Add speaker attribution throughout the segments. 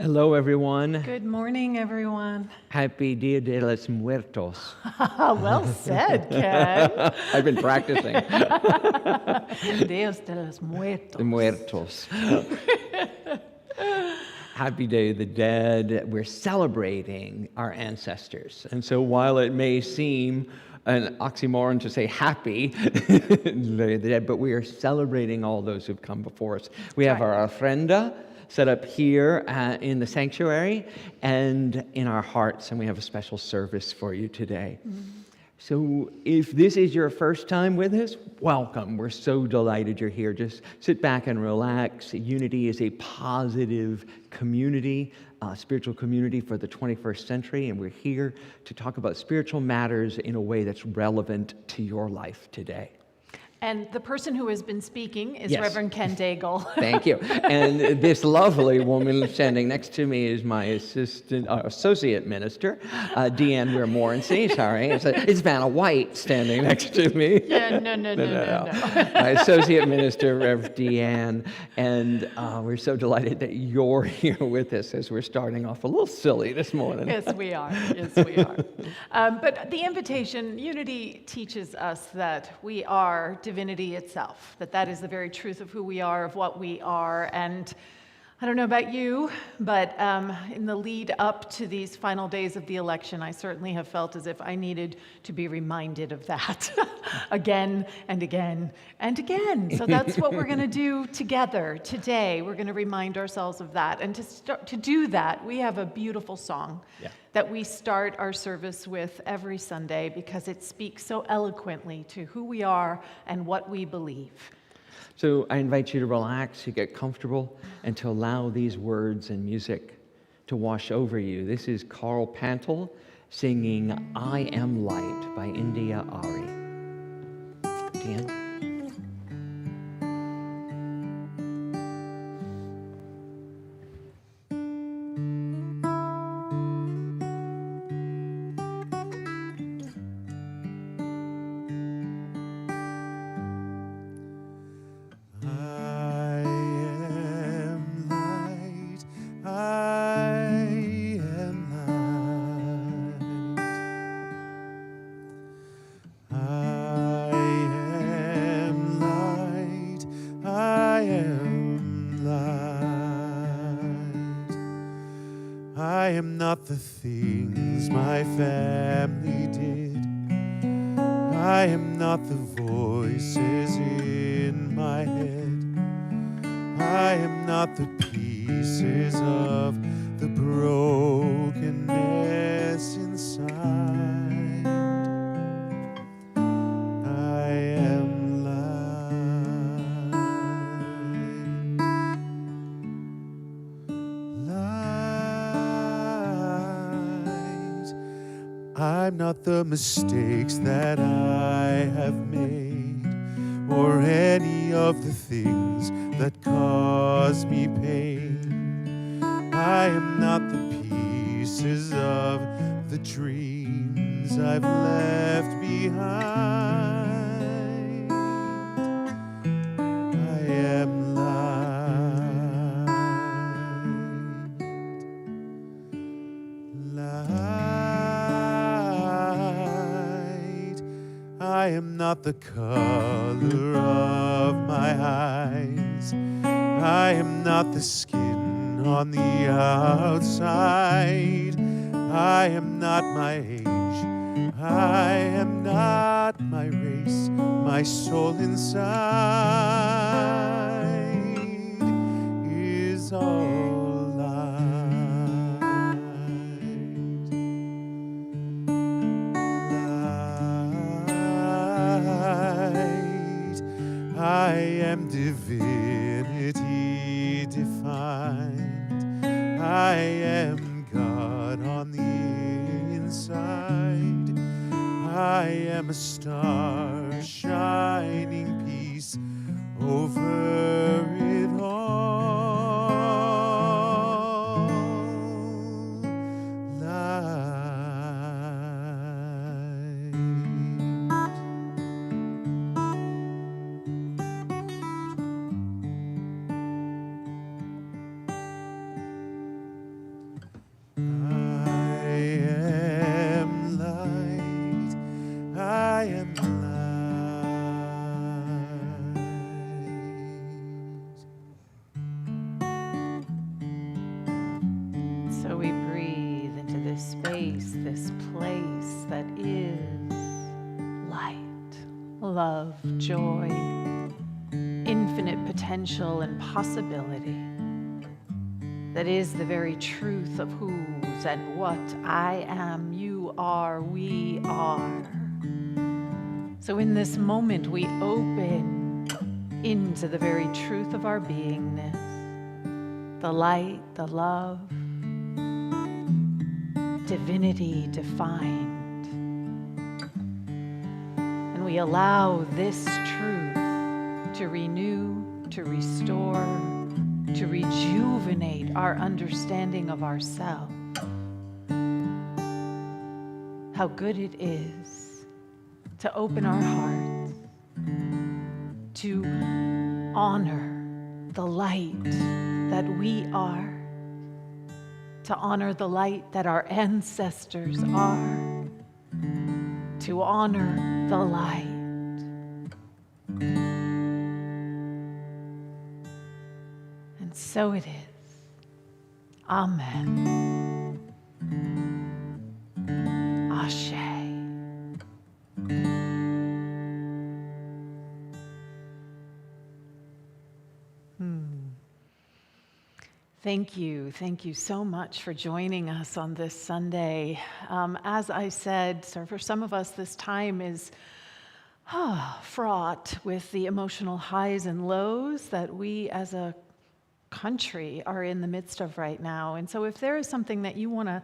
Speaker 1: Hello, everyone.
Speaker 2: Good morning, everyone.
Speaker 1: Happy Dia de los Muertos.
Speaker 2: Well said, Ken.
Speaker 1: I've been practicing.
Speaker 2: Dios de los Muertos.
Speaker 1: The Muertos. Happy Day of the Dead. We're celebrating our ancestors. And so while it may seem an oxymoron to say happy Day of the Dead, but we are celebrating all those who've come before us. We have our ofrenda set up here in the sanctuary and in our hearts, and we have a special service for you today. So if this is your first time with us, welcome. We're so delighted you're here. Just sit back and relax. Unity is a positive community, spiritual community for the 21st century, and we're here to talk about spiritual matters in a way that's relevant to your life today.
Speaker 2: And the person who has been speaking is
Speaker 1: Yes.
Speaker 2: Reverend Ken Daigle.
Speaker 1: Thank you. And this lovely woman standing next to me is my associate minister, Deanne Weir-Morency. Sorry, it's Vanna White standing next to me.
Speaker 2: Yeah, no.
Speaker 1: My associate minister, Rev. Deanne, and we're so delighted that you're here with us as we're starting off a little silly this morning.
Speaker 2: Yes, we are. Yes, we are. But the invitation, Unity teaches us that we are divinity itself, that is the very truth of who we are, of what we are. And I don't know about you, but in the lead up to these final days of the election, I certainly have felt as if I needed to be reminded of that again and again and again. So that's what we're going to do together today. We're going to remind ourselves of that. And to do that, we have a beautiful song that we start our service with every Sunday because it speaks so eloquently to who we are and what we believe.
Speaker 1: So I invite you to relax, to get comfortable, and to allow these words and music to wash over you. This is Carl Pantel singing I Am Light by India Ari. Dan?
Speaker 3: I am not the things my family did. I am not the voices in my head. I am not the pieces of the brokenness inside. I am light. I'm not the mistakes that I have made, or any of the things that cause me pain. I am not the pieces of the dreams I've left behind. I am light. I am not the color of my eyes. I am not the skin on the outside. I am not my age. I am not my race. My soul inside is all light. Light. I am divinity defined. I am God on the inside. I am a star shining peace over it all. Light. I am light. I am light.
Speaker 2: So we breathe into this space, this place that is light, love, joy, infinite potential and possibility. That is the very truth of whose and what I am, you are, we are. So in this moment, we open into the very truth of our beingness, the light, the love, divinity defined. And we allow this truth to renew, to restore, to rejuvenate our understanding of ourselves. How good it is to open our hearts, to honor the light that we are, to honor the light that our ancestors are, to honor the light. And so it is. Amen. Ashe. Thank you. Thank you so much for joining us on this Sunday. As I said, so for some of us, this time is fraught with the emotional highs and lows that we as a country are in the midst of right now. And so if there is something that you want to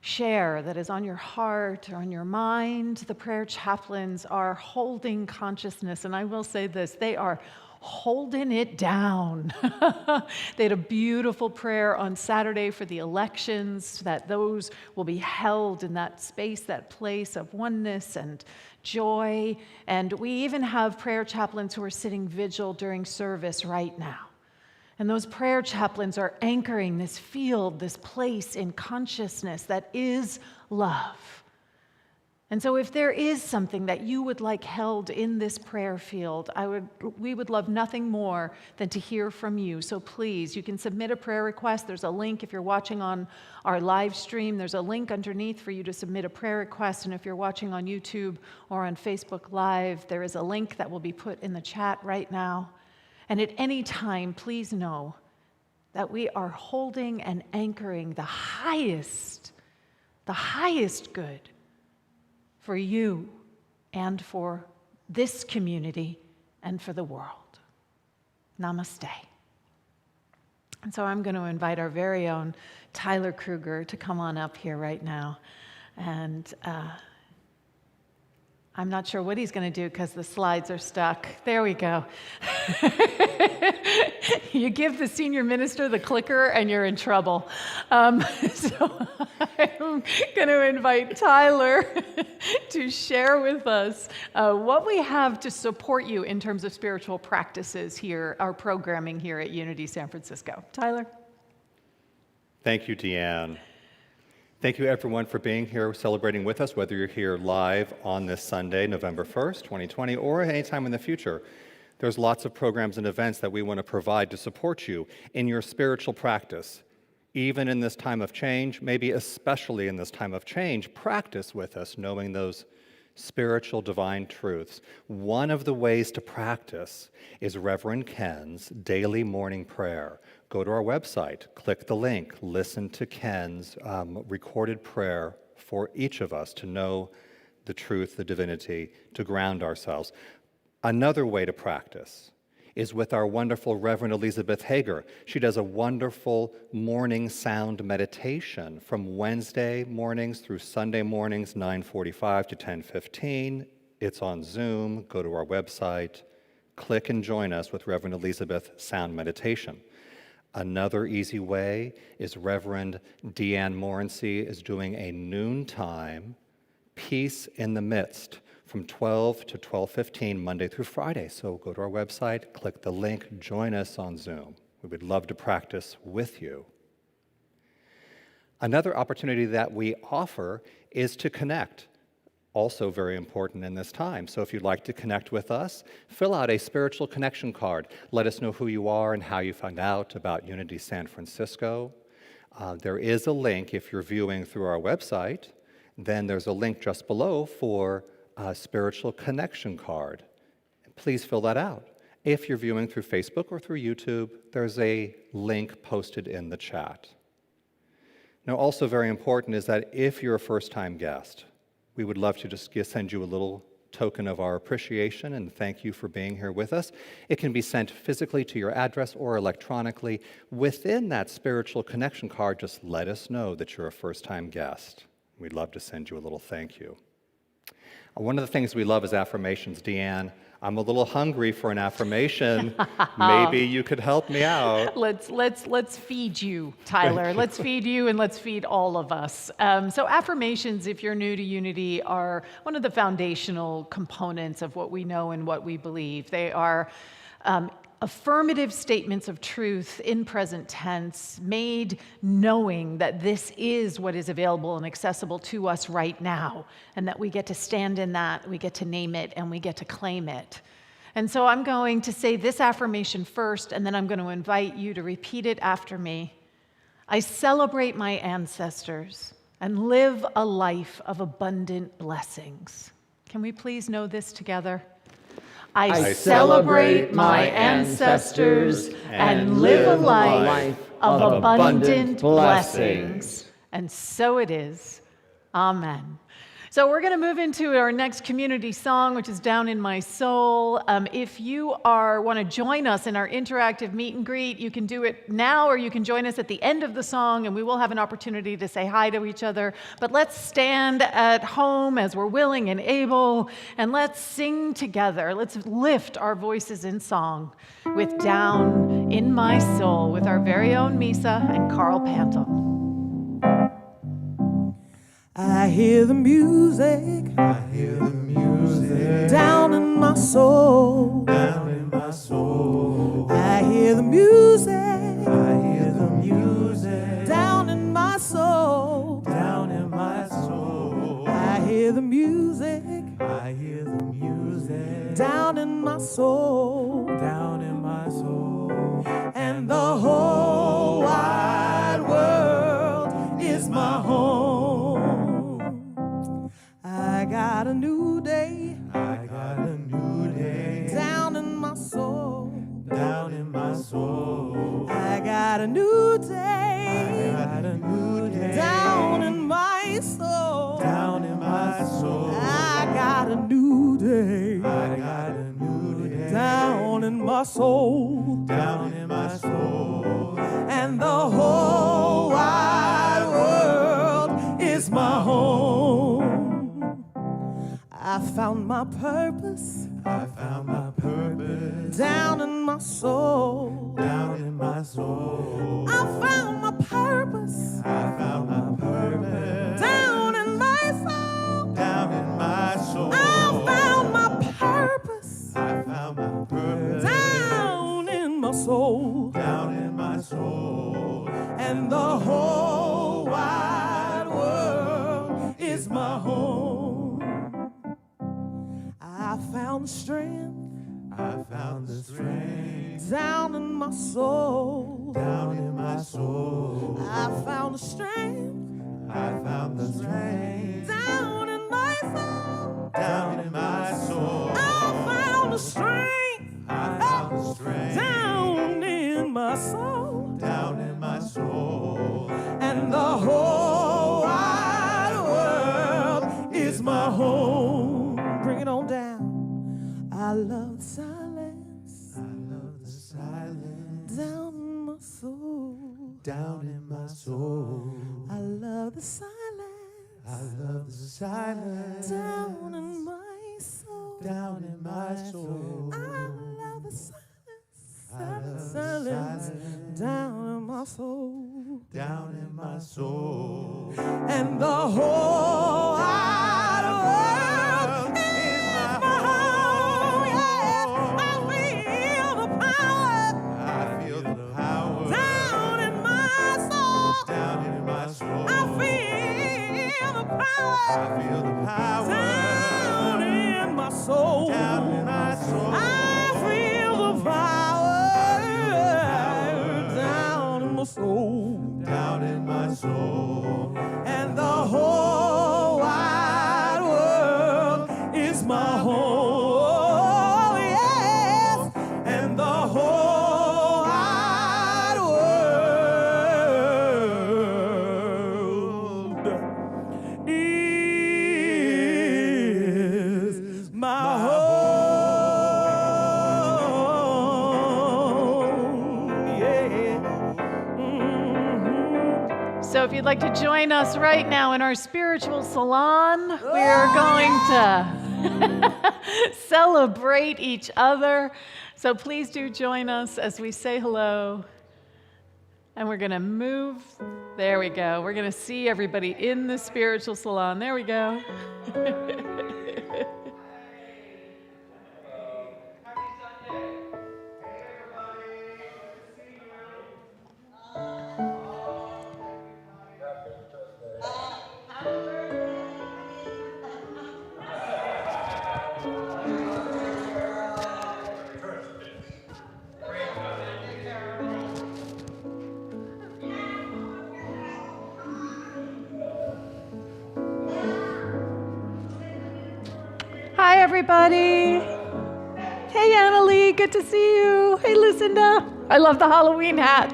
Speaker 2: share that is on your heart or on your mind, the prayer chaplains are holding consciousness. And I will say this, they are holding it down. They had a beautiful prayer on Saturday for the elections, that those will be held in that space, that place of oneness and joy. And we even have prayer chaplains who are sitting vigil during service right now. And those prayer chaplains are anchoring this field, this place in consciousness that is love. And so if there is something that you would like held in this prayer field, we would love nothing more than to hear from you. So please, you can submit a prayer request. There's a link if you're watching on our live stream. There's a link underneath for you to submit a prayer request. And if you're watching on YouTube or on Facebook Live, there is a link that will be put in the chat right now. And at any time, please know that we are holding and anchoring the highest good for you and for this community and for the world. Namaste. And so I'm going to invite our very own Tyler Kruger to come on up here right now. And I'm not sure what he's going to do because the slides are stuck. There we go. You give the senior minister the clicker and you're in trouble. So I'm going to invite Tyler to share with us what we have to support you in terms of spiritual practices here, our programming here at Unity San Francisco. Tyler?
Speaker 4: Thank you, Deanne. Thank you, everyone, for being here, celebrating with us, whether you're here live on this Sunday, November 1st, 2020, or anytime in the future. There's lots of programs and events that we want to provide to support you in your spiritual practice. Even in this time of change, maybe especially in this time of change, practice with us, knowing those spiritual divine truths. One of the ways to practice is Reverend Ken's daily morning prayer. Go to our website, click the link, listen to Ken's recorded prayer for each of us to know the truth, the divinity, to ground ourselves. Another way to practice is with our wonderful Reverend Elizabeth Hager. She does a wonderful morning sound meditation from Wednesday mornings through Sunday mornings, 9:45 to 10:15. It's on Zoom. Go to our website, click and join us with Reverend Elizabeth Sound Meditation. Another easy way is Reverend Deanne Morency is doing a noontime Peace in the Midst from 12 to 12:15, Monday through Friday. So go to our website, click the link, join us on Zoom. We would love to practice with you. Another opportunity that we offer is to connect. Also very important in this time. So if you'd like to connect with us, fill out a spiritual connection card. Let us know who you are and how you found out about Unity San Francisco. There is a link if you're viewing through our website. Then there's a link just below for a spiritual connection card. Please fill that out. If you're viewing through Facebook or through YouTube, there's a link posted in the chat. Now, also very important is that if you're a first-time guest, we would love to just send you a little token of our appreciation and thank you for being here with us. It can be sent physically to your address or electronically. Within that spiritual connection card, just let us know that you're a first-time guest. We'd love to send you a little thank you. One of the things we love is affirmations. Deanne, I'm a little hungry for an affirmation. Maybe you could help me out.
Speaker 2: Let's feed you, Tyler. Let's feed you and let's feed all of us. So affirmations, if you're new to Unity, are one of the foundational components of what we know and what we believe. They are affirmative statements of truth in present tense, made knowing that this is what is available and accessible to us right now, and that we get to stand in that, we get to name it, and we get to claim it. And so I'm going to say this affirmation first, and then I'm going to invite you to repeat it after me. I celebrate my ancestors and live a life of abundant blessings. Can we please know this together? I celebrate my ancestors and live a life of abundant blessings. And so it is. Amen. So we're going to move into our next community song, which is Down in My Soul. If you want to join us in our interactive meet and greet, you can do it now, or you can join us at the end of the song, and we will have an opportunity to say hi to each other. But let's stand at home as we're willing and able, and let's sing together. Let's lift our voices in song with Down in My Soul with our very own Misa and Carl Pantel.
Speaker 5: I hear the music,
Speaker 3: I hear the music
Speaker 5: down in my soul,
Speaker 3: down in my soul.
Speaker 5: I hear the music,
Speaker 3: I hear the music
Speaker 5: down in my soul,
Speaker 3: down in my soul.
Speaker 5: I hear the music,
Speaker 3: I hear the music
Speaker 5: down in my soul,
Speaker 3: down in my soul.
Speaker 5: and the whole wide world is my home. I got a new day,
Speaker 3: I got a new day
Speaker 5: down in my soul,
Speaker 3: down in my soul.
Speaker 5: I got a new
Speaker 3: I
Speaker 5: day,
Speaker 3: got a new day
Speaker 5: down in my soul,
Speaker 3: down in my soul.
Speaker 5: I got a new day,
Speaker 3: I got a new day
Speaker 5: down in my soul,
Speaker 3: down in my soul.
Speaker 5: and the whole wide world is my home. I found my purpose
Speaker 3: I found my purpose
Speaker 5: down in my soul.
Speaker 3: down in my soul.
Speaker 5: I found my purpose
Speaker 3: I found my purpose
Speaker 5: down in my soul.
Speaker 3: down in my soul.
Speaker 5: I found my purpose
Speaker 3: I found my purpose
Speaker 5: down in my soul,
Speaker 3: down in my soul.
Speaker 5: and the whole wide world is my home. I found strength
Speaker 3: I found the strength
Speaker 5: down in my soul.
Speaker 3: down in my soul.
Speaker 5: I found the strength
Speaker 3: I found the strength
Speaker 5: down in my soul.
Speaker 3: down in my soul.
Speaker 5: I found the strength
Speaker 3: I found the strength
Speaker 5: down in my soul,
Speaker 3: down in my soul.
Speaker 5: and the whole wide world is my home. Bring it on down. I love the silence
Speaker 3: I love the silence
Speaker 5: down in my soul.
Speaker 3: down in my soul.
Speaker 5: I love the silence
Speaker 3: I love the silence
Speaker 5: down in my soul.
Speaker 3: down in my soul.
Speaker 5: I love the silence,
Speaker 3: I love the
Speaker 5: silence
Speaker 3: silence
Speaker 5: down in my soul,
Speaker 3: down in my soul.
Speaker 5: and the whole wide world is my home. Yeah, I feel the power
Speaker 3: I feel the power
Speaker 5: down in my soul.
Speaker 3: down in my soul.
Speaker 5: I power.
Speaker 3: I feel the power
Speaker 5: Down in my soul.
Speaker 3: down in my soul.
Speaker 5: I feel the power. Down in my soul.
Speaker 3: Down in my soul.
Speaker 5: And the whole wide world is my home. Yes. And the whole wide world is my home. Yeah.
Speaker 2: So if you'd like to join us right now in our spiritual salon, we are going to celebrate each other. So please do join us as we say hello. And we're going to move. There we go. We're going to see everybody in the spiritual salon. There we go. Hi, everybody. Hey, Annalie, good to see you. Hey, Lucinda. I love the Halloween hat.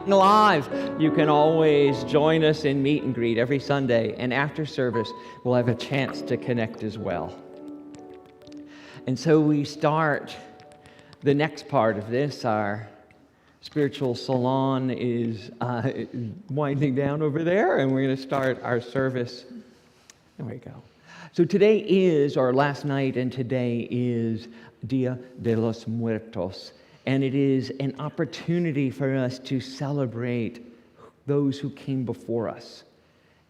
Speaker 1: Live, you can always join us in meet and greet every Sunday, and after service, we'll have a chance to connect as well. And so we start the next part of this. Our spiritual salon is winding down over there, and we're going to start our service. There we go. So today is, or last night and today is Dia de los Muertos. And it is an opportunity for us to celebrate those who came before us.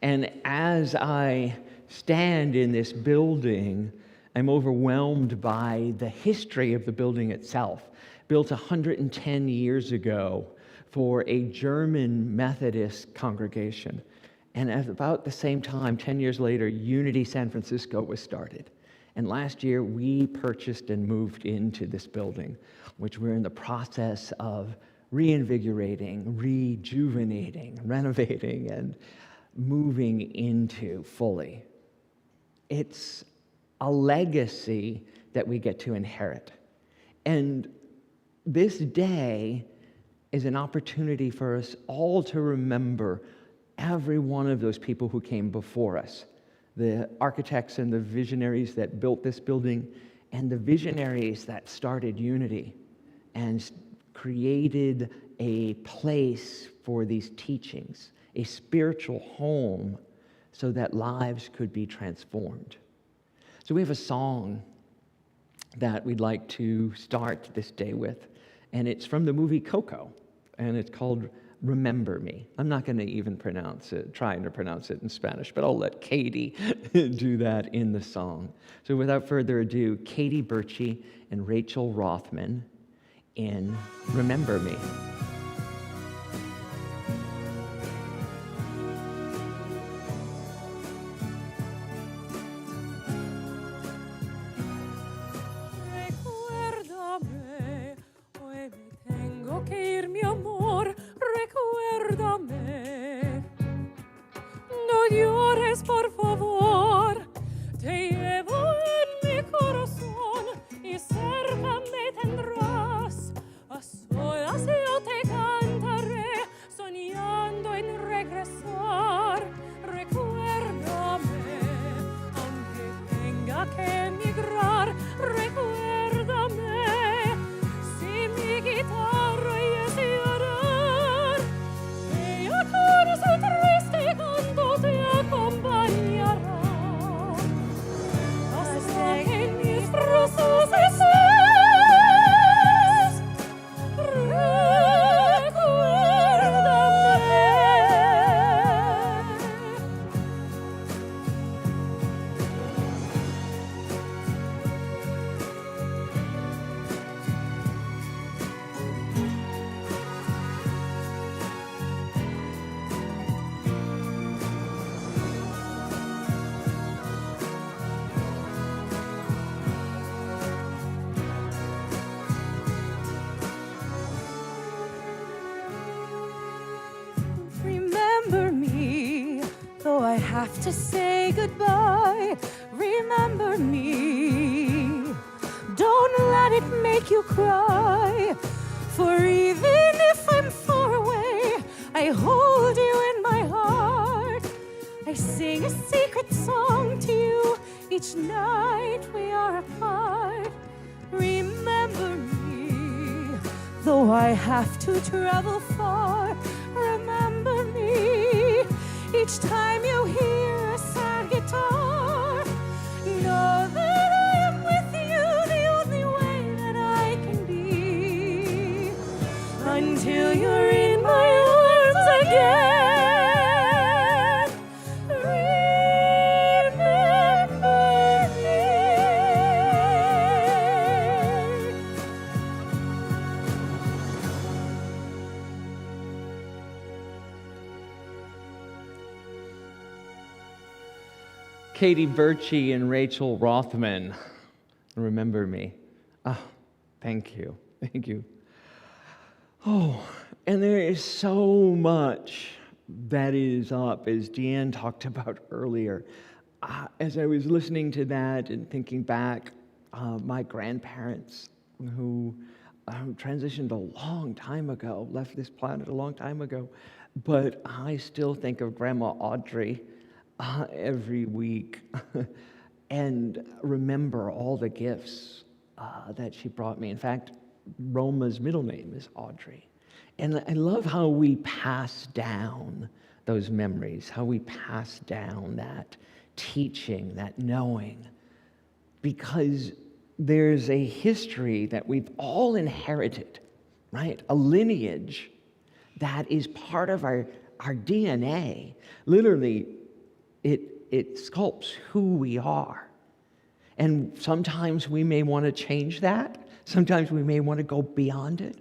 Speaker 1: And as I stand in this building, I'm overwhelmed by the history of the building itself. Built 110 years ago for a German Methodist congregation. And at about the same time, 10 years later, Unity San Francisco was started. And last year, we purchased and moved into this building, which we're in the process of reinvigorating, rejuvenating, renovating, and moving into fully. It's a legacy that we get to inherit. And this day is an opportunity for us all to remember every one of those people who came before us. The architects and the visionaries that built this building, and the visionaries that started Unity and created a place for these teachings, a spiritual home, so that lives could be transformed. So we have a song that we'd like to start this day with, and it's from the movie Coco, and it's called Remember Me. I'm not going to even trying to pronounce it in Spanish, but I'll let Katie do that in the song. So without further ado, Katie Birchie and Rachel Rothman in Remember Me.
Speaker 6: Recuérdame, hoy me tengo que ir, mi amor. Recuérdame, no llores, por favor. Te llevo en mi corazón y cerca me tendrás. A solas yo te cantaré, soñando en regresar. Recuérdame, aunque tenga que emigrar. Recuérdame, si mi guitarra es llorar. Ella have to say goodbye, remember me. Don't let it make you cry, for even if I'm far away, I hold you in my heart. I sing a secret song to you each night we are apart. Remember me, though I have to travel far. Remember me, each time you hear a sad guitar. Know that I am with you the only way that I can be, until you're in my arms again.
Speaker 1: Katie Birchie and Rachel Rothman, remember me. Oh, thank you. Thank you. Oh, and there is so much that is up, as Deanne talked about earlier. As I was listening to that and thinking back, my grandparents who transitioned a long time ago, left this planet a long time ago, but I still think of Grandma Audrey every week and remember all the gifts that she brought me. In fact, Roma's middle name is Audrey. And I love how we pass down those memories, how we pass down that teaching, that knowing, because there's a history that we've all inherited, right? A lineage that is part of our DNA. Literally, it sculpts who we are. And sometimes we may want to change that. Sometimes we may want to go beyond it.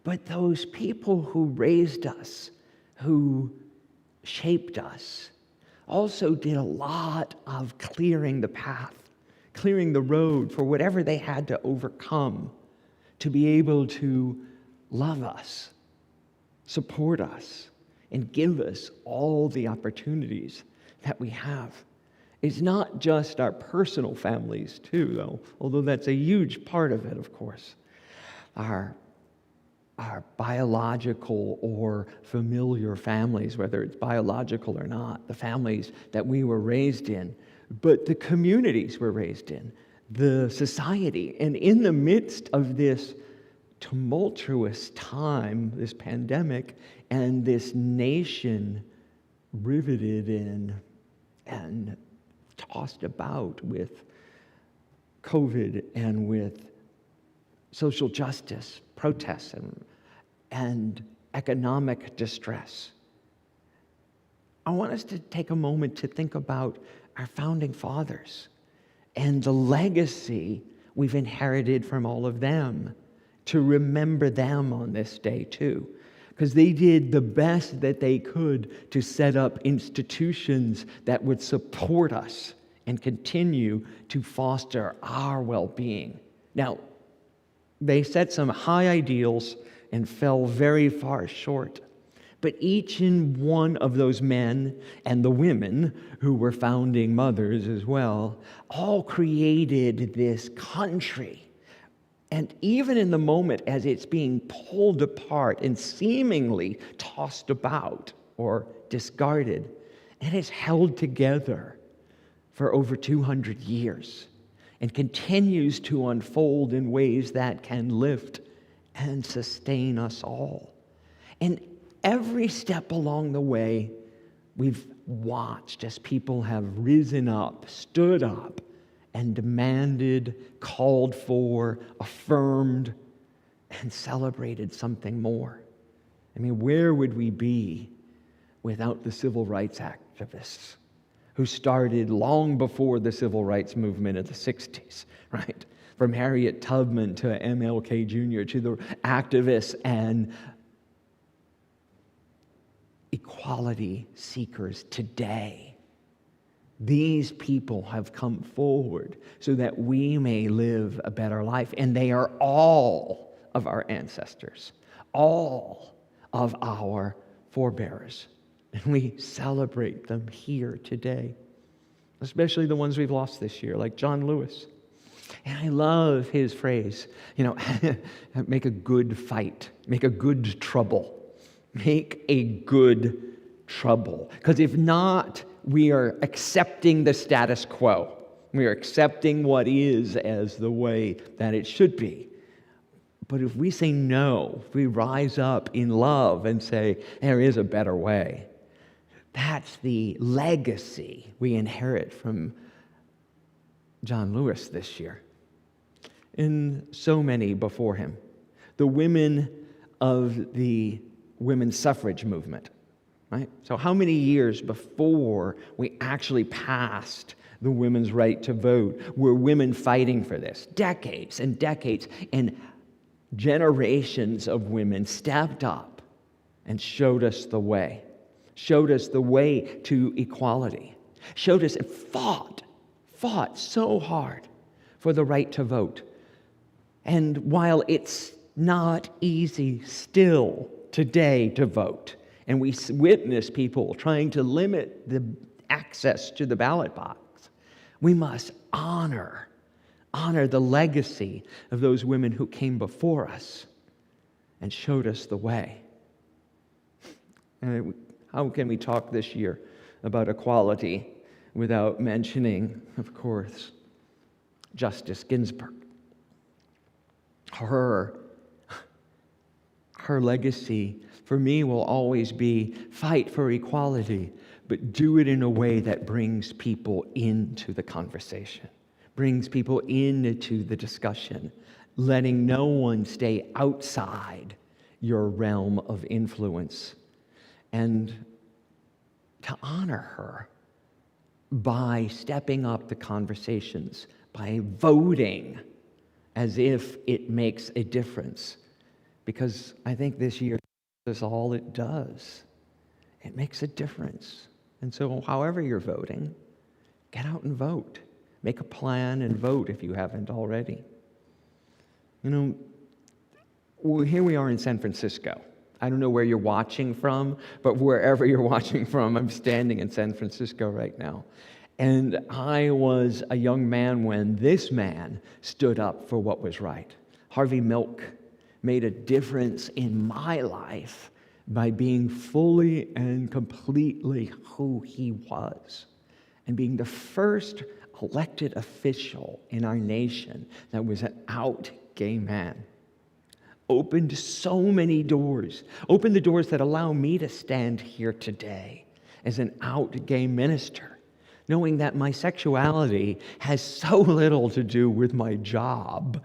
Speaker 1: But those people who raised us, who shaped us, also did a lot of clearing the path, clearing the road for whatever they had to overcome to be able to love us, support us, and give us all the opportunities that we have. It's not just our personal families too, though, although that's a huge part of it, of course. Our biological or familiar families, whether it's biological or not, the families that we were raised in, but the communities we're raised in, the society. And in the midst of this tumultuous time, this pandemic, and this nation riveted in and tossed about with COVID and with social justice, protests, and economic distress. I want us to take a moment to think about our founding fathers and the legacy we've inherited from all of them, to remember them on this day too, because they did the best that they could to set up institutions that would support us and continue to foster our well-being. Now, they set some high ideals and fell very far short. But each and one of those men and the women who were founding mothers as well, all created this country. And even in the moment as it's being pulled apart and seemingly tossed about or discarded, it is held together for over 200 years and continues to unfold in ways that can lift and sustain us all. And every step along the way, we've watched as people have risen up, stood up, and demanded, called for, affirmed, and celebrated something more. I mean, where would we be without the civil rights activists who started long before the civil rights movement of the 60s, right? From Harriet Tubman to MLK Jr. to the activists and equality seekers today. These people have come forward so that we may live a better life, and they are all of our ancestors, all of our forebears. And we celebrate them here today, especially the ones we've lost this year, like John Lewis. And I love his phrase, make a good fight, make a good trouble, make a good trouble. Because if not, we are accepting the status quo. We are accepting what is as the way that it should be. But if we say no, if we rise up in love and say, there is a better way, that's the legacy we inherit from John Lewis this year, and so many before him. The women of the women's suffrage movement, right? So how many years before we actually passed the women's right to vote were women fighting for this? Decades and decades, and generations of women stepped up and showed us the way to equality, showed us and fought so hard for the right to vote. And while it's not easy still today to vote, and we witness people trying to limit the access to the ballot box, we must honor the legacy of those women who came before us and showed us the way. And how can we talk this year about equality without mentioning, of course, Justice Ginsburg? Her legacy for me will always be fight for equality, but do it in a way that brings people into the conversation, brings people into the discussion, letting no one stay outside your realm of influence, and to honor her by stepping up the conversations, by voting as if it makes a difference. Because I think this year is all it does. It makes a difference. And so however you're voting, get out and vote. Make a plan and vote if you haven't already. Here we are in San Francisco. I don't know where you're watching from, but wherever you're watching from, I'm standing in San Francisco right now. And I was a young man when this man stood up for what was right. Harvey Milk made a difference in my life by being fully and completely who he was, and being the first elected official in our nation that was an out gay man. Opened so many doors, opened the doors that allow me to stand here today as an out gay minister, knowing that my sexuality has so little to do with my job,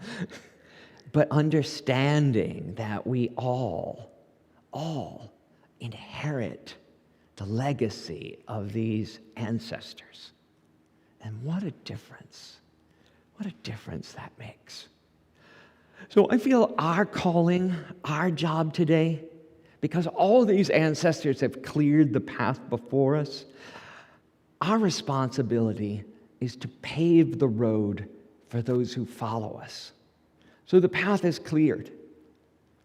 Speaker 1: but understanding that we all inherit the legacy of these ancestors. And what a difference that makes. So I feel our calling, our job today, because all these ancestors have cleared the path before us, our responsibility is to pave the road for those who follow us. So the path is cleared.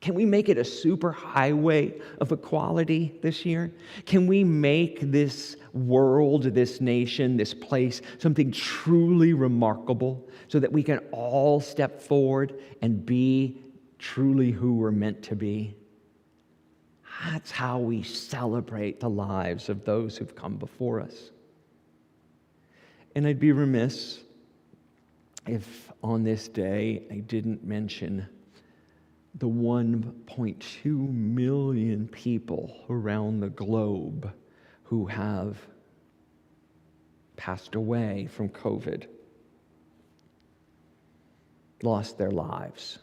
Speaker 1: Can we make it a super highway of equality this year? Can we make this world, this nation, this place, something truly remarkable so that we can all step forward and be truly who we're meant to be? That's how we celebrate the lives of those who've come before us. And I'd be remiss if on this day I didn't mention the 1.2 million people around the globe who have passed away from COVID, lost their lives.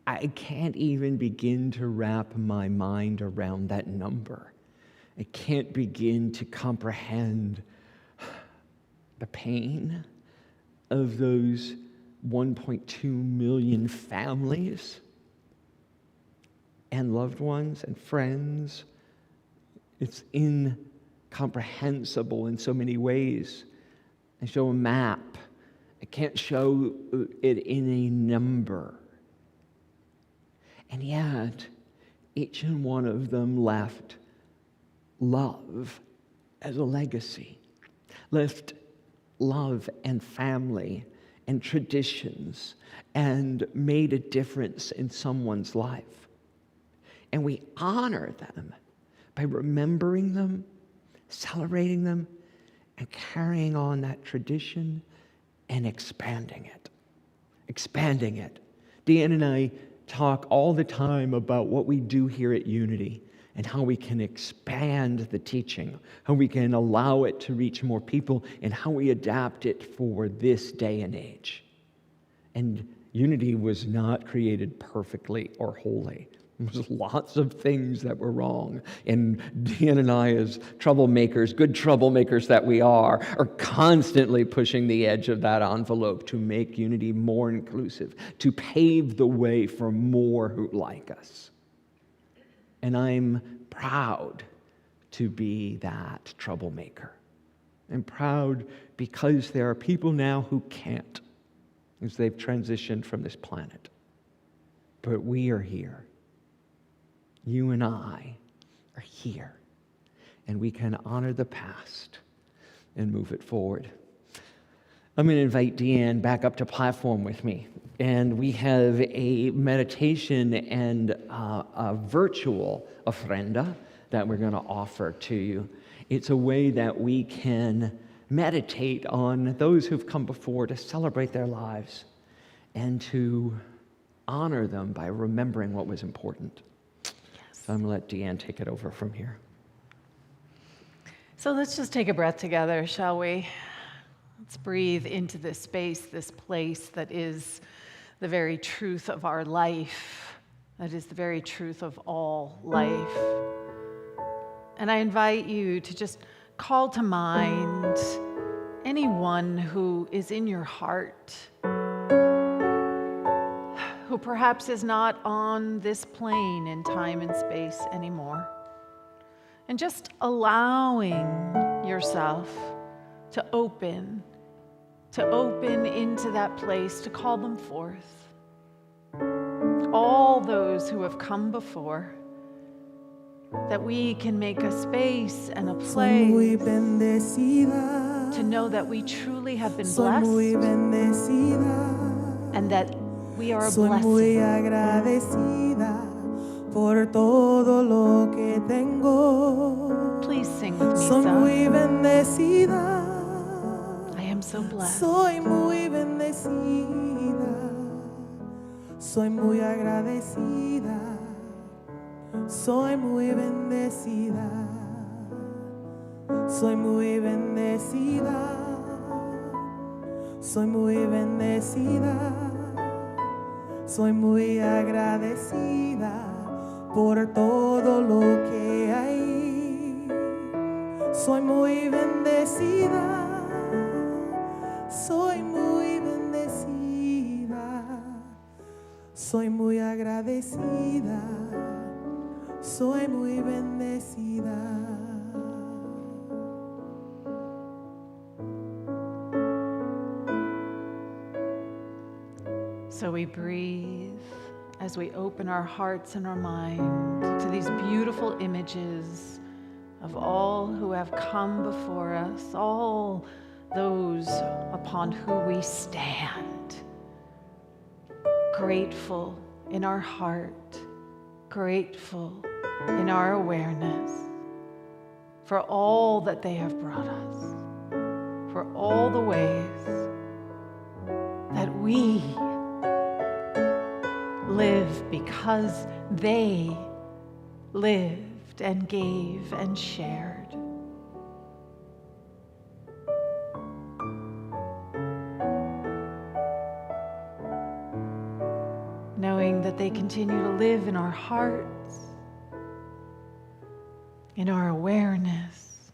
Speaker 1: I can't even begin to wrap my mind around that number. I can't begin to comprehend the pain of those 1.2 million families and loved ones and friends. It's incomprehensible in so many ways. I show a map. I can't show it in a number. And yet, each and one of them left love as a legacy, left love and family and traditions, and made a difference in someone's life. And we honor them by remembering them, celebrating them, and carrying on that tradition and expanding it. Expanding it. Deanne and I talk all the time about what we do here at Unity and how we can expand the teaching, how we can allow it to reach more people, and how we adapt it for this day and age. And Unity was not created perfectly or wholly. There was lots of things that were wrong. And Deanne and I, as troublemakers, good troublemakers that we are constantly pushing the edge of that envelope to make Unity more inclusive, to pave the way for more who like us. And I'm proud to be that troublemaker. I'm proud because there are people now who can't, as they've transitioned from this planet. But we are here. You and I are here, and we can honor the past and move it forward. I'm going to invite Deanne back up to platform with me, and we have a meditation and a virtual ofrenda that we're going to offer to you. It's a way that we can meditate on those who've come before, to celebrate their lives and to honor them by remembering what was important. So I'm going to let Deanne take it over from here.
Speaker 2: So let's just take a breath together, shall we? Let's breathe into this space, this place that is the very truth of our life, that is the very truth of all life. And I invite you to just call to mind anyone who is in your heart, who perhaps is not on this plane in time and space anymore. And just allowing yourself to open into that place, to call them forth. All those who have come before, that we can make a space and a place to know that we truly have been blessed and that we are a blessing.
Speaker 5: Por todo lo que tengo.
Speaker 2: Please sing with me,
Speaker 5: Soy muy
Speaker 2: son.
Speaker 5: bendecida.
Speaker 2: I am so blessed.
Speaker 5: Soy muy bendecida. Soy muy agradecida. Soy muy bendecida. Soy muy bendecida. Soy muy bendecida. Soy muy agradecida por todo lo que hay. Soy muy bendecida. Soy muy bendecida. Soy muy agradecida. Soy muy bendecida.
Speaker 2: So we breathe as we open our hearts and our mind to these beautiful images of all who have come before us, all those upon who we stand, grateful in our heart, grateful in our awareness for all that they have brought us, for all the ways that we live because they lived and gave and shared. Knowing that they continue to live in our hearts, in our awareness,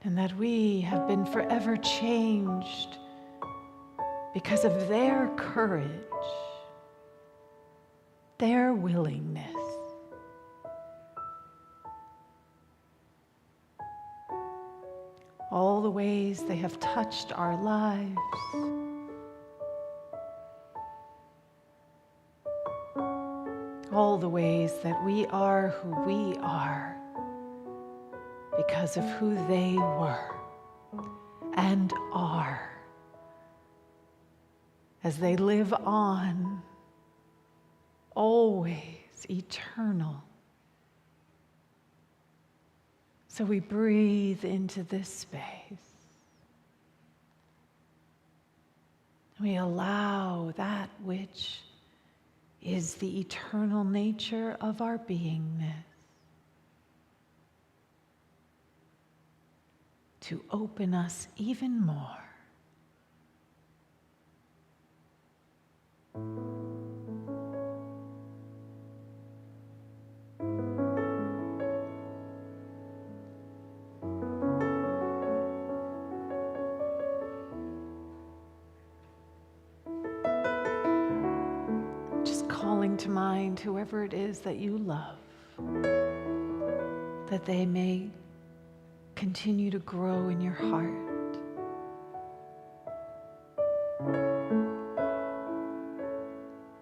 Speaker 2: and that we have been forever changed because of their courage, their willingness. All the ways they have touched our lives. all the ways that we are who we are because of who they were and are, as they live on, always eternal. So we breathe into this space. We allow that which is the eternal nature of our beingness to open us even more. Just calling to mind whoever it is that you love, that they may continue to grow in your heart.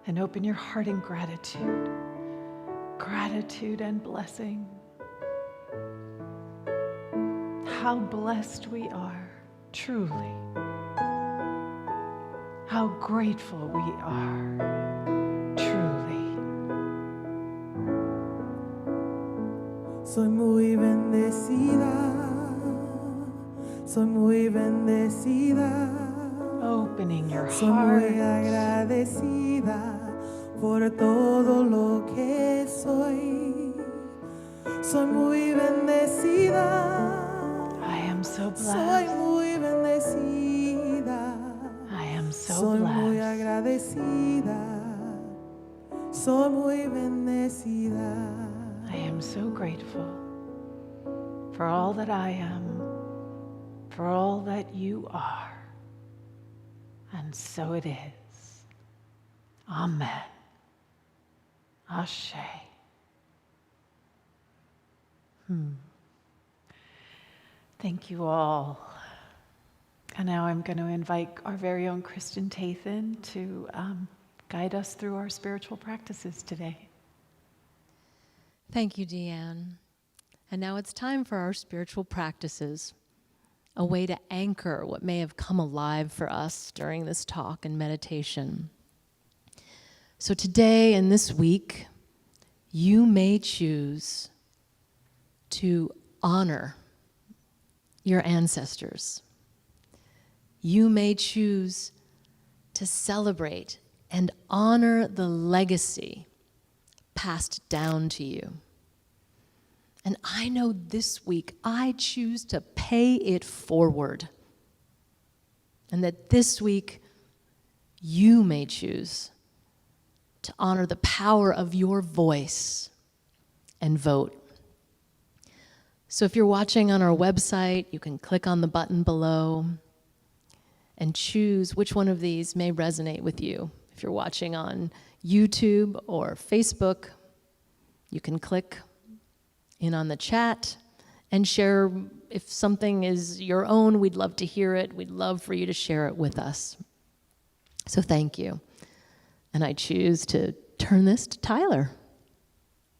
Speaker 2: And open your heart in gratitude and blessing. How blessed we are, truly. How grateful we are, truly.
Speaker 5: Soy muy bendecida, soy muy bendecida.
Speaker 2: Opening your
Speaker 5: Soy muy
Speaker 2: heart.
Speaker 5: agradecida por todo lo que soy. Soy muy bendecida.
Speaker 2: I am so
Speaker 5: Soy
Speaker 2: blessed.
Speaker 5: muy bendecida.
Speaker 2: I am so
Speaker 5: Soy muy
Speaker 2: blessed.
Speaker 5: agradecida. Soy muy bendecida.
Speaker 2: I am so grateful for all that I am, for all that you are. And so it is. Amen. Ashe. Thank you all. And now I'm going to invite our very own Kristen Tathan to guide us through our spiritual practices today.
Speaker 7: Thank you, Deanne. And now it's time for our spiritual practices, a way to anchor what may have come alive for us during this talk and meditation. So today and this week, you may choose to honor your ancestors. You may choose to celebrate and honor the legacy passed down to you. And I know this week I choose to pay it forward. And that this week you may choose to honor the power of your voice and vote. So if you're watching on our website, you can click on the button below and choose which one of these may resonate with you. If you're watching on YouTube or Facebook, you can click in on the chat and share. If something is your own, we'd love to hear it. We'd love for you to share it with us. So thank you. And I choose to turn this to Tyler.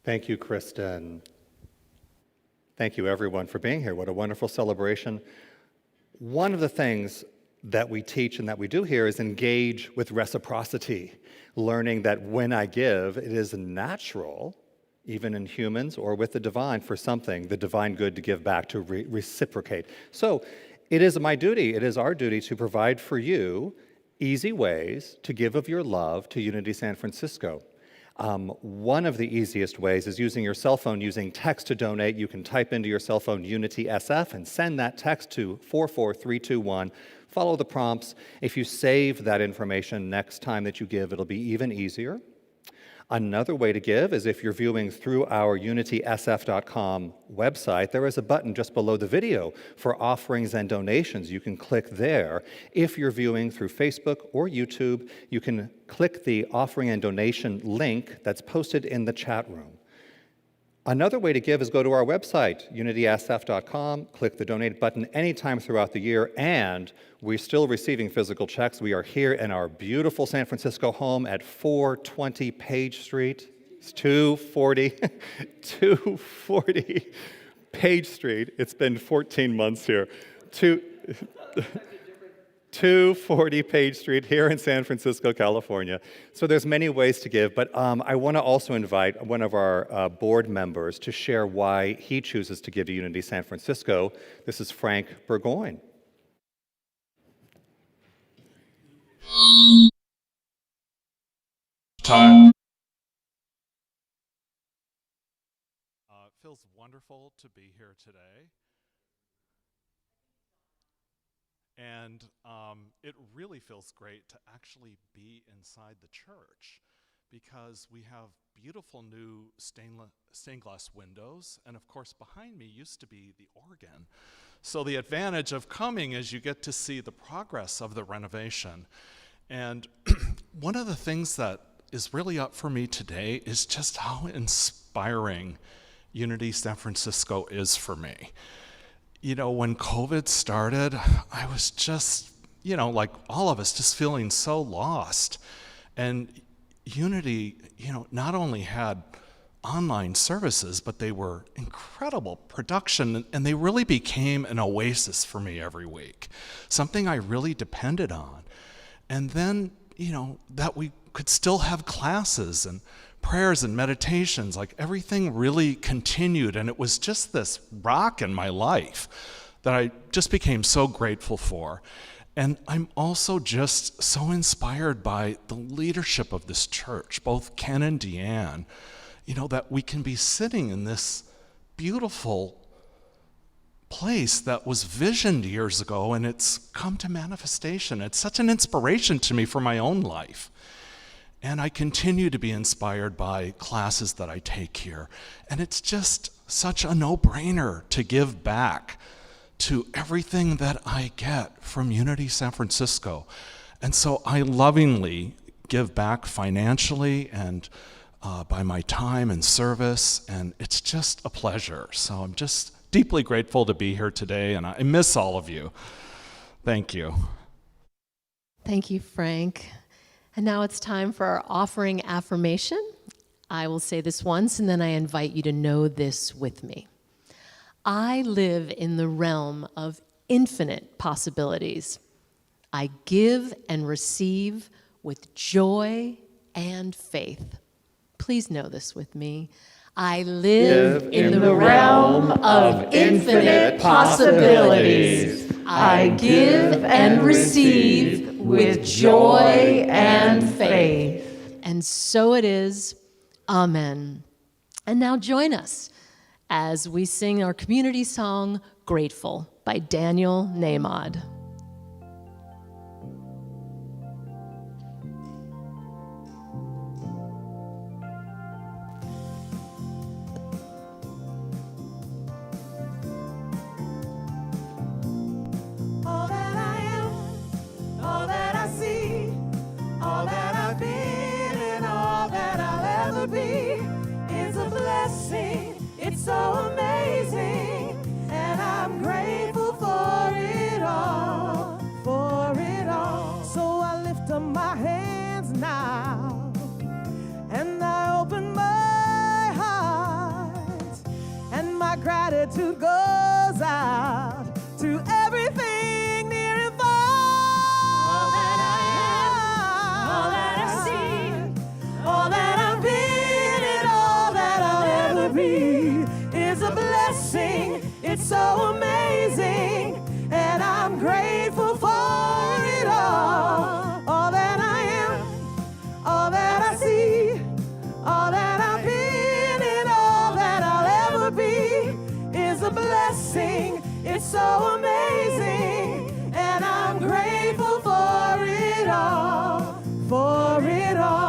Speaker 4: Thank you, Kristen. Thank you, everyone, for being here. What a wonderful celebration. One of the things that we teach and that we do here is engage with reciprocity, learning that when I give, it is natural, even in humans or with the divine, for something, the divine good, to give back, to reciprocate. So it is my duty, it is our duty to provide for you easy ways to give of your love to Unity San Francisco. One of the easiest ways is using your cell phone, using text to donate. You can type into your cell phone Unity SF and send that text to 44321. Follow the prompts. If you save that information next time that you give, it'll be even easier. Another way to give is if you're viewing through our unitysf.com website, there is a button just below the video for offerings and donations. You can click there. If you're viewing through Facebook or YouTube, you can click the offering and donation link that's posted in the chat room. Another way to give is go to our website, unitysf.com, click the donate button anytime throughout the year, and we're still receiving physical checks. We are here in our beautiful San Francisco home at 420 Page Street. It's 240, 240 Page Street. It's been 14 months here. 240 Page Street here in San Francisco, California. So there's many ways to give, but I want to also invite one of our board members to share why he chooses to give to Unity San Francisco. This is Frank Burgoyne.
Speaker 8: Time. It feels wonderful to be here today. And it really feels great to actually be inside the church because we have beautiful new stained glass windows. And of course, behind me used to be the organ. So the advantage of coming is you get to see the progress of the renovation. And one of the things that is really up for me today is just how inspiring Unity San Francisco is for me. You know, when COVID started, I was just, like all of us, just feeling so lost. And Unity, not only had online services, but they were incredible production, and they really became an oasis for me every week, something I really depended on. And then, that we could still have classes and prayers and meditations, like everything really continued, and it was just this rock in my life that I just became so grateful for. And I'm also just so inspired by the leadership of this church, both Ken and Deanne, that we can be sitting in this beautiful place that was visioned years ago, and it's come to manifestation. It's such an inspiration to me for my own life. And I continue to be inspired by classes that I take here. And it's just such a no-brainer to give back to everything that I get from Unity San Francisco. And so I lovingly give back financially and by my time and service, and it's just a pleasure. So I'm just deeply grateful to be here today, and I miss all of you. Thank you.
Speaker 7: Thank you, Frank. And now it's time for our offering affirmation. I will say this once, and then I invite you to know this with me. I live in the realm of infinite possibilities. I give and receive with joy and faith. Please know this with me. I live in the realm of infinite possibilities. I give and receive with joy and faith. And so it is. Amen. And now join us as we sing our community song, Grateful, by Daniel Nahmod.
Speaker 5: All that I am, all that I see, all that I've been and all that I'll ever be is a blessing. It's so amazing, and I'm grateful for it all, for it all. So I lift up my hands now, and I open my heart, and my gratitude goes out to everything near and far. All that I am, all that I see, all that I've been and all that I'll ever be is a blessing. It's so amazing, and I'm grateful for it all. All that I am, all that I see, all that I've been and all that I'll ever be is a blessing. It's so amazing, and I'm grateful for it all, for it all.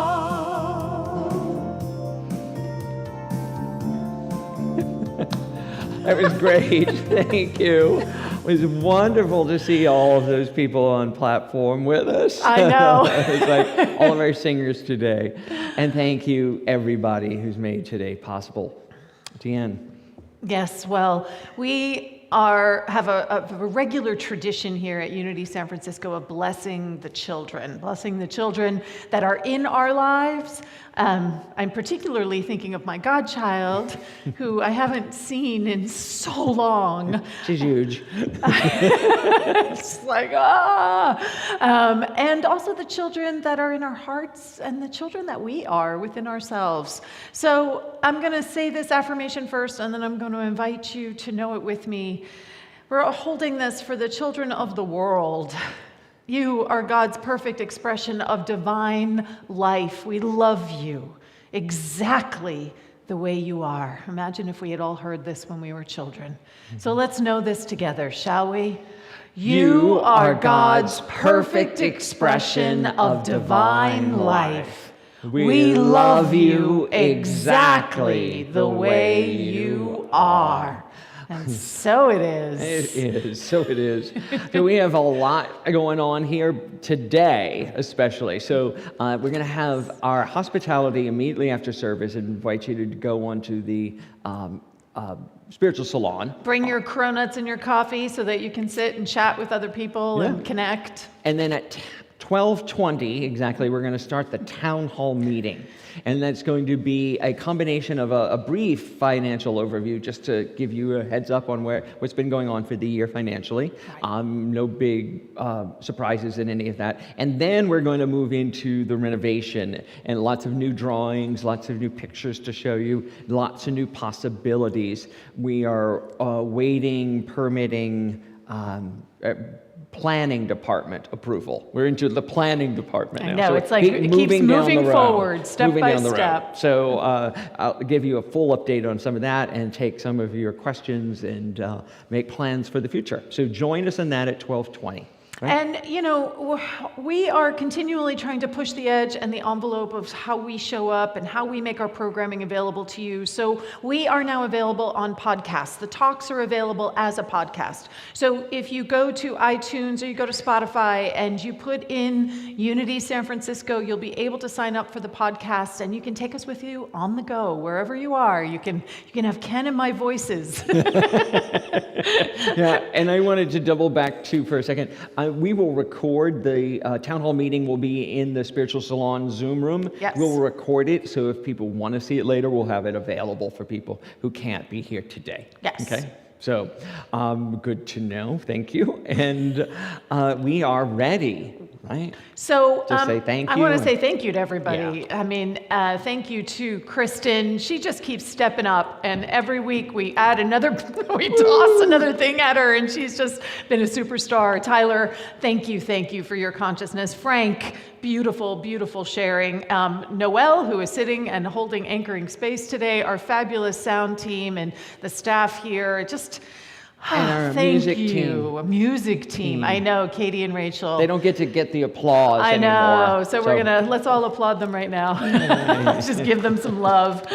Speaker 1: That was great. Thank you. It was wonderful to see all of those people on platform with us.
Speaker 2: I know.
Speaker 1: It's like all of our singers today. And thank you, everybody who's made today possible. Deanne.
Speaker 2: Yes, well, we have a regular tradition here at Unity San Francisco of blessing the children that are in our lives. I'm particularly thinking of my godchild, who I haven't seen in so long.
Speaker 1: She's huge.
Speaker 2: It's like, and also the children that are in our hearts and the children that we are within ourselves. So I'm going to say this affirmation first, and then I'm going to invite you to know it with me. We're holding this for the children of the world. You are God's perfect expression of divine life. We love you exactly the way you are. Imagine if we had all heard this when we were children. So let's know this together, shall we? You are God's perfect expression of divine life. We love you exactly the way you are. And so it is.
Speaker 1: It is. So it is. So we have a lot going on here today, especially. So we're going to have our hospitality immediately after service and invite you to go on to the spiritual salon.
Speaker 2: Bring your cronuts and your coffee so that you can sit and chat with other people and connect.
Speaker 1: And then at 12:20 exactly, we're going to start the town hall meeting. And that's going to be a combination of a brief financial overview, just to give you a heads up on what's been going on for the year financially. No big surprises in any of that. And then we're going to move into the renovation and lots of new drawings, lots of new pictures to show you, lots of new possibilities. We are waiting permitting, planning department approval. We're into the planning department now.
Speaker 2: I know,
Speaker 1: So
Speaker 2: it's like it keeps
Speaker 1: moving down
Speaker 2: moving
Speaker 1: the road,
Speaker 2: forward, step
Speaker 1: moving
Speaker 2: by
Speaker 1: down the road.
Speaker 2: step.
Speaker 1: So I'll give you a full update on some of that and take some of your questions and make plans for the future. So join us in that at 12:20. Right?
Speaker 2: And, you know, we are continually trying to push the edge and the envelope of how we show up and how we make our programming available to you. So we are now available on podcasts. The talks are available as a podcast. So if you go to iTunes or you go to Spotify and you put in Unity San Francisco, you'll be able to sign up for the podcast, and you can take us with you on the go, wherever you are. You can have Ken and my voices.
Speaker 1: Yeah, and I wanted to double back too for a second. We will record the town hall meeting. Will be in the Spiritual Salon Zoom room.
Speaker 2: Yes.
Speaker 1: We'll record it, so if people want to see it later, we'll have it available for people who can't be here today.
Speaker 2: Yes.
Speaker 1: Okay. So, good to know. Thank you. And we are ready, right?
Speaker 2: So
Speaker 1: Just say thank
Speaker 2: I
Speaker 1: you
Speaker 2: want to
Speaker 1: and-
Speaker 2: say thank you to everybody.
Speaker 1: Yeah.
Speaker 2: I mean, thank you to Kristen. She just keeps stepping up, and every week we add another, we toss another thing at her, and she's just been a superstar. Tyler, thank you for your consciousness. Frank, beautiful, beautiful sharing. Noelle, who is sitting and holding anchoring space today, our fabulous sound team and the staff here. Just
Speaker 1: And our
Speaker 2: thank
Speaker 1: music
Speaker 2: you.
Speaker 1: team.
Speaker 2: A music team. I know, Katie and Rachel.
Speaker 1: They don't get to get the applause
Speaker 2: I
Speaker 1: anymore.
Speaker 2: know. So we're let's all applaud them right now. Just give them some love.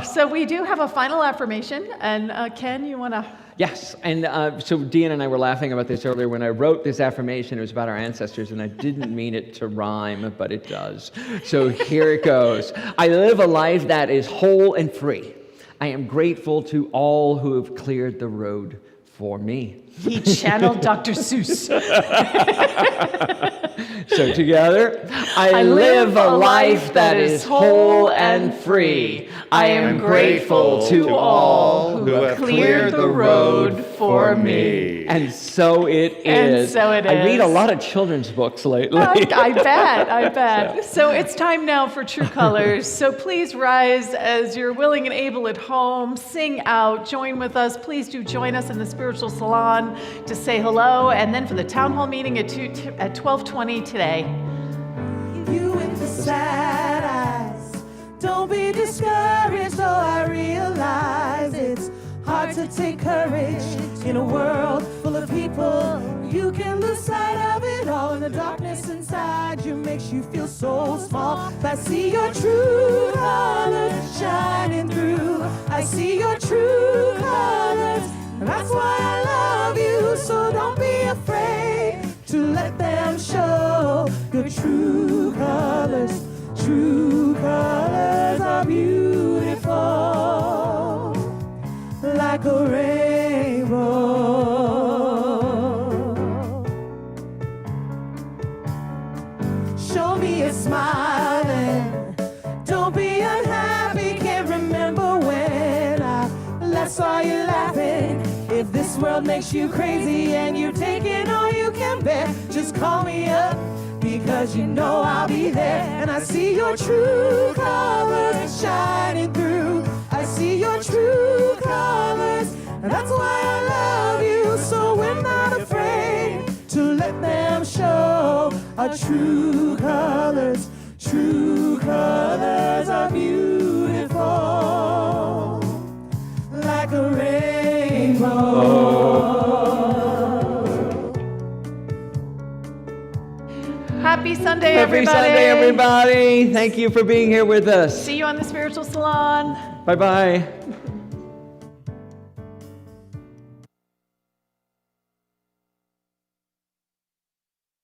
Speaker 2: So we do have a final affirmation. And Ken, you want to?
Speaker 1: Yes, and so Deanna and I were laughing about this earlier. When I wrote this affirmation, it was about our ancestors, and I didn't mean it to rhyme, but it does. So here it goes. I live a life that is whole and free. I am grateful to all who have cleared the road for me.
Speaker 2: He channeled Dr. Seuss.
Speaker 1: So together, I live a life that is whole and free. I am grateful to all who have cleared the road for me. And so it is.
Speaker 2: And so it
Speaker 1: I read a
Speaker 2: is.
Speaker 1: lot of children's books lately.
Speaker 2: I bet. So it's time now for True Colors. So please rise as you're willing and able at home. Sing out. Join with us. Please do join us in the Spiritual Salon to say hello. And then for the town hall meeting at 12:20 today.
Speaker 5: You with the sad eyes. Don't be discouraged, though I realize it's hard to take courage in a world full of people. You can lose sight of it all, and the darkness inside you makes you feel so small. But I see your true colors shining through. I see your true colors, and that's why I love you. So don't be afraid to let them show your true colors. True colors are beautiful, like a rainbow. Show me a smile this world makes you crazy and you're taking all you can bear, just call me up, because you know I'll be there. And I see your true colors shining through. I see your true colors, and that's why I love you. So we're not afraid to let them show our true colors. True colors are beautiful, like a rainbow.
Speaker 2: Happy Sunday,
Speaker 1: Happy
Speaker 2: everybody.
Speaker 1: Sunday, everybody. Thank you for being here with us.
Speaker 2: See you on the Spiritual Salon.
Speaker 1: Bye-bye.